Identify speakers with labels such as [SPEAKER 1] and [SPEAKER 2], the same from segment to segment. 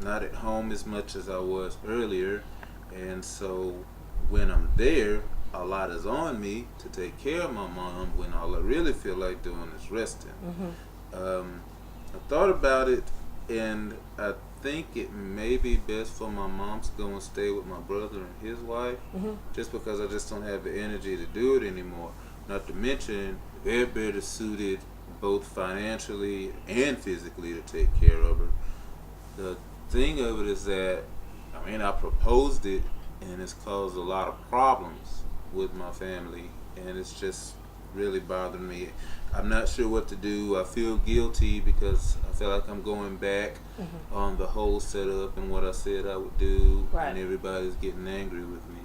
[SPEAKER 1] not at home as much as I was earlier, and so when I'm there, a lot is on me to take care of my mom when all I really feel like doing is resting.
[SPEAKER 2] Mm-hmm.
[SPEAKER 1] I thought about it, and I think it may be best for my mom to go and stay with my brother and his wife,
[SPEAKER 2] Mm-hmm.
[SPEAKER 1] just because I just don't have the energy to do it anymore. Not to mention, they're better suited both financially and physically to take care of her. The thing of it is that, I mean, I proposed it, and it's caused a lot of problems with my family, and it's just really bothering me. I'm not sure what to do. I feel guilty because I feel like I'm going back
[SPEAKER 2] Mm-hmm.
[SPEAKER 1] on the whole setup and what I said I would do,
[SPEAKER 2] Right.
[SPEAKER 1] and everybody's getting angry with me.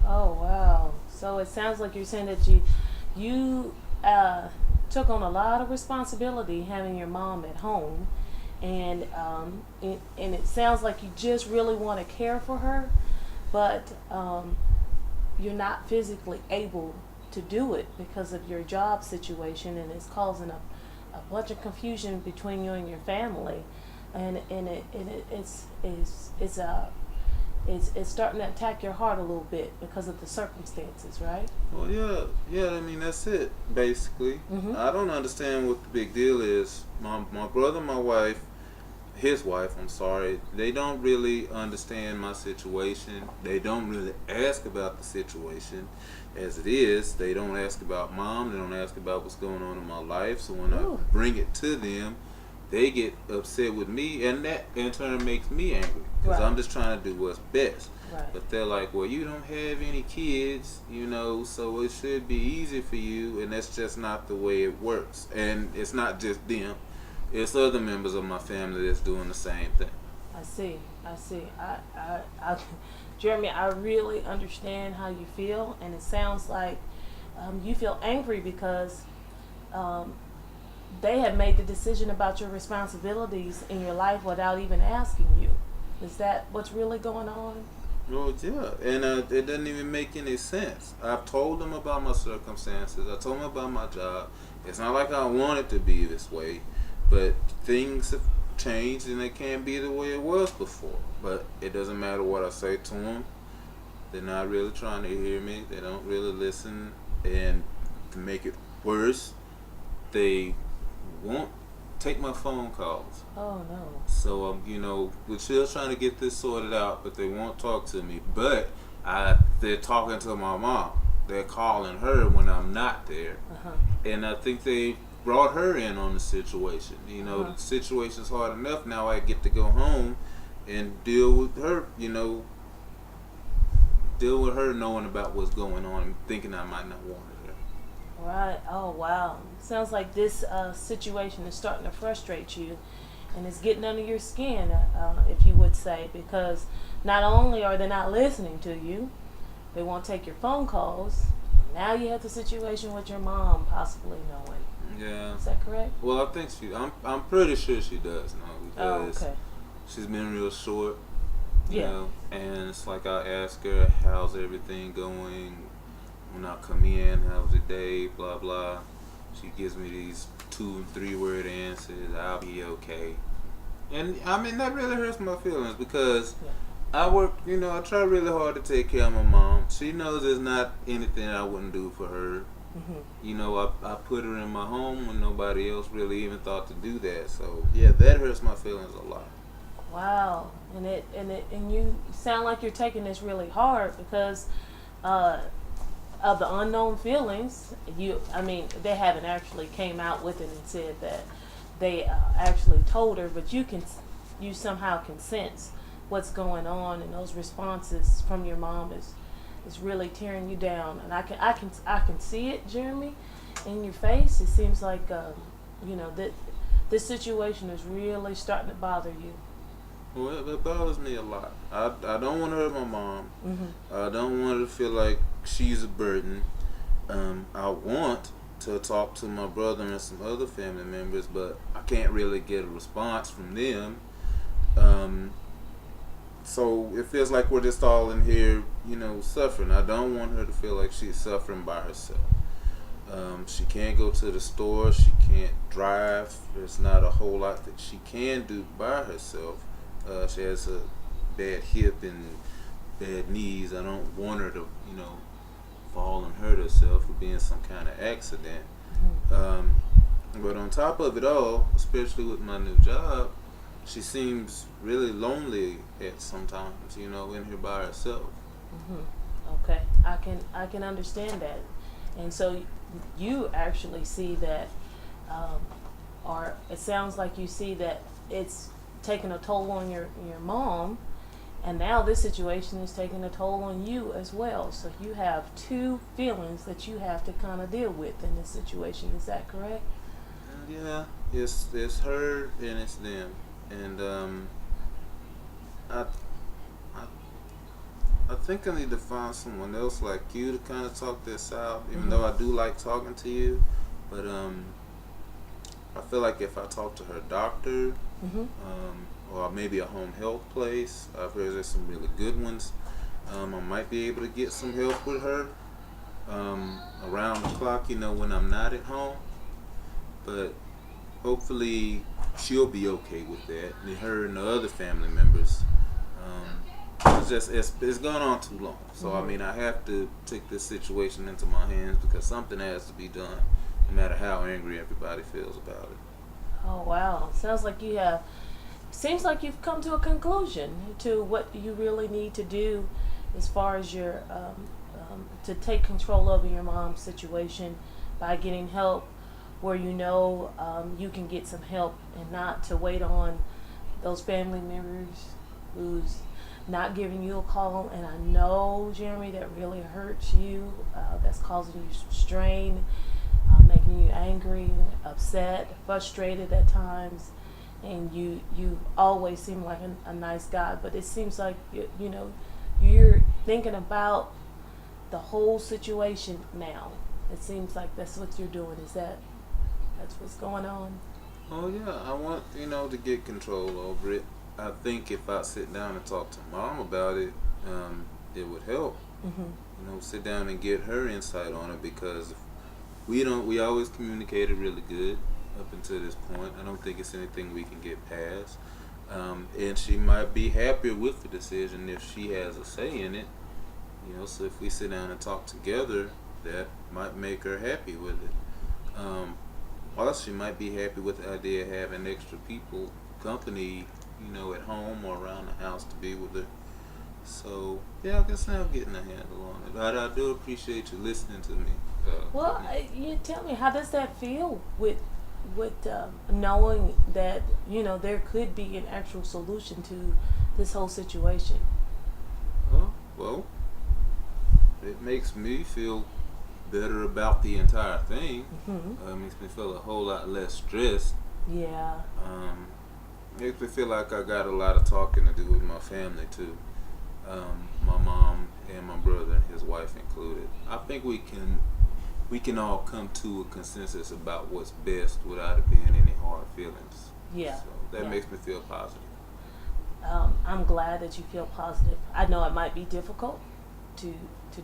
[SPEAKER 2] Oh wow. So it sounds like you're saying that you took on a lot of responsibility having your mom at home, and it sounds like you just really want to care for her, but you're not physically able to do it because of your job situation, and it's causing a bunch of confusion between you and your family, and it's starting to attack your heart a little bit because of the circumstances, right?
[SPEAKER 1] Well, yeah, yeah. I mean, that's it basically.
[SPEAKER 2] Mm-hmm.
[SPEAKER 1] I don't understand what the big deal is. My brother, my wife, his wife, I'm sorry, they don't really understand my situation. They don't really ask about the situation as it is. They don't ask about mom. They don't ask about what's going on in my life. So when I
[SPEAKER 2] Ooh.
[SPEAKER 1] bring it to them, they get upset with me, and that in turn makes me angry because
[SPEAKER 2] Right.
[SPEAKER 1] I'm just trying to do what's best.
[SPEAKER 2] Right.
[SPEAKER 1] But they're like, well, you don't have any kids, so it should be easy for you, and that's just not the way it works. And it's not just them. It's other members of my family that's doing the same thing.
[SPEAKER 2] I see. I see. Jeremy, I really understand how you feel, and it sounds like you feel angry because um, they have made the decision about your responsibilities in your life without even asking you. Is that what's really going on?
[SPEAKER 1] Well, yeah, and it doesn't even make any sense. I've told them about my circumstances. I told them about my job. It's not like I want it to be this way, but things have changed and it can't be the way it was before. But it doesn't matter what I say to them. They're not really trying to hear me. They don't really listen. And to make it worse, they won't take my phone calls.
[SPEAKER 2] Oh no.
[SPEAKER 1] So we're still trying to get this sorted out, but they won't talk to me. But they're talking to my mom. They're calling her when I'm not there,
[SPEAKER 2] Uh huh.
[SPEAKER 1] and I think they brought her in on the situation.
[SPEAKER 2] Uh-huh.
[SPEAKER 1] The situation's hard enough now. I get to go home and deal with her. Deal with her knowing about what's going on and thinking I might not want her.
[SPEAKER 2] Right. Oh wow. Sounds like this situation is starting to frustrate you, and it's getting under your skin, if you would say, because not only are they not listening to you, they won't take your phone calls. Now you have the situation with your mom possibly knowing.
[SPEAKER 1] Yeah.
[SPEAKER 2] Is that correct?
[SPEAKER 1] Well, I think I'm pretty sure she does know
[SPEAKER 2] Oh,
[SPEAKER 1] because
[SPEAKER 2] okay.
[SPEAKER 1] she's been real short,
[SPEAKER 2] Yeah.
[SPEAKER 1] and it's like I ask her, how's everything going? When I come in, how's the day? Blah, blah. She gives me these 2 and 3 word answers. I'll be okay. And I mean, that really hurts my feelings because
[SPEAKER 2] Yeah.
[SPEAKER 1] I try really hard to take care of my mom. She knows there's not anything I wouldn't do for her.
[SPEAKER 2] Hmm.
[SPEAKER 1] I put her in my home when nobody else really even thought to do that. So, yeah, that hurts my feelings a lot.
[SPEAKER 2] Wow. And you sound like you're taking this really hard because uh, of the unknown feelings. They haven't actually came out with it and said that they actually told her, but you somehow can sense what's going on, and those responses from your mom is really tearing you down, and I can see it, Jeremy, in your face. It seems like that this situation is really starting to bother you.
[SPEAKER 1] Well, it bothers me a lot. I don't want to hurt my mom.
[SPEAKER 2] Hmm.
[SPEAKER 1] I don't want her to feel like she's a burden. I want to talk to my brother and some other family members, but I can't really get a response from them. So it feels like we're just all in here, suffering. I don't want her to feel like she's suffering by herself. She can't go to the store. She can't drive. There's not a whole lot that she can do by herself She has a bad hip and bad knees. I don't want her to, fall and hurt herself or be in some kind of accident. But on top of it all, especially with my new job, she seems really lonely at sometimes, in here by herself.
[SPEAKER 2] Okay, I can understand that, and so you actually see that, or it sounds like you see that it's taking a toll on your mom, and now this situation is taking a toll on you as well. So you have two feelings that you have to kind of deal with in this situation. Is that correct?
[SPEAKER 1] Yeah, it's her and it's them, and I I think I need to find someone else like you to kind of talk this out. Even though I do like talking to you, but I feel like if I talk to her doctor, or maybe a home health place, I've heard there's some really good ones. I might be able to get some help with her around the clock, when I'm not at home. But hopefully she'll be okay with that, and her and the other family members. It's gone on too long. So I mean, I have to take this situation into my hands because something has to be done, no matter how angry everybody feels about it.
[SPEAKER 2] Oh wow! Seems like you've come to a conclusion to what you really need to do, as far as your to take control over your mom's situation by getting help where you can get some help and not to wait on those family members who's not giving you a call. And I know, Jeremy, that really hurts you. That's causing you strain, making you angry, upset, frustrated at times. And you always seem like a nice guy, but it seems like you're thinking about the whole situation now. It seems like that's what you're doing. That's what's going on?
[SPEAKER 1] Oh yeah, I want to get control over it. I think if I sit down and talk to Mom about it, it would help. Sit down and get her insight on it, because we always communicated really good up until this point. I don't think it's anything we can get past. And she might be happier with the decision if she has a say in it. So if we sit down and talk together, that might make her happy with it. Plus, she might be happy with the idea of having extra people, company, at home or around the house to be with her. So, yeah, I guess I'm getting a handle on it. But I do appreciate you listening to me.
[SPEAKER 2] You tell me, how does that feel with knowing that there could be an actual solution to this whole situation?
[SPEAKER 1] Well, it makes me feel better about the entire thing. It makes me feel a whole lot less stressed.
[SPEAKER 2] Yeah.
[SPEAKER 1] Makes me feel like I got a lot of talking to do with my family too. My mom and my brother, his wife included. I think we can all come to a consensus about what's best without it being any hard feelings.
[SPEAKER 2] Yeah.
[SPEAKER 1] So that makes me feel positive.
[SPEAKER 2] I'm glad that you feel positive. I know it might be difficult to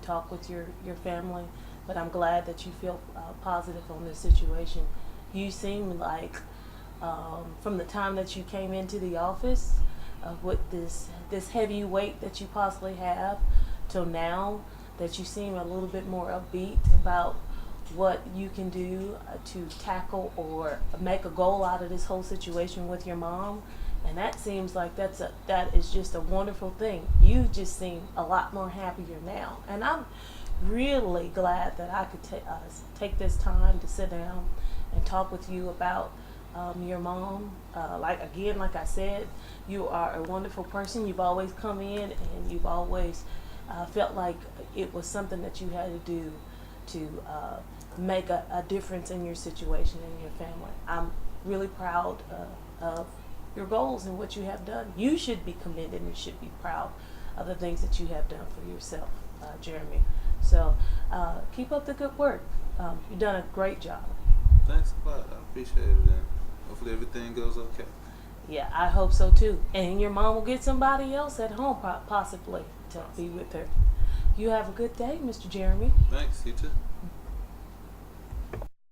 [SPEAKER 2] talk with your family, but I'm glad that you feel positive on this situation. You seem like, from the time that you came into the office, with this heavy weight that you possibly have, till now, that you seem a little bit more upbeat about what you can do to tackle or make a goal out of this whole situation with your mom. And that seems like that is just a wonderful thing. You just seem a lot more happier now, and I'm really glad that I could take this time to sit down and talk with you about your mom. Like I said, you are a wonderful person. You've always come in and you've always felt like it was something that you had to do to make a difference in your situation and your family. I'm really proud of your goals and what you have done. You should be commended and should be proud of the things that you have done for yourself, Jeremy. So keep up the good work. You've done a great job.
[SPEAKER 1] Thanks a lot. I appreciate it. And hopefully everything goes okay.
[SPEAKER 2] Yeah, I hope so too. And your mom will get somebody else at home possibly to be with her. You have a good day, Mr. Jeremy.
[SPEAKER 1] Thanks. You too.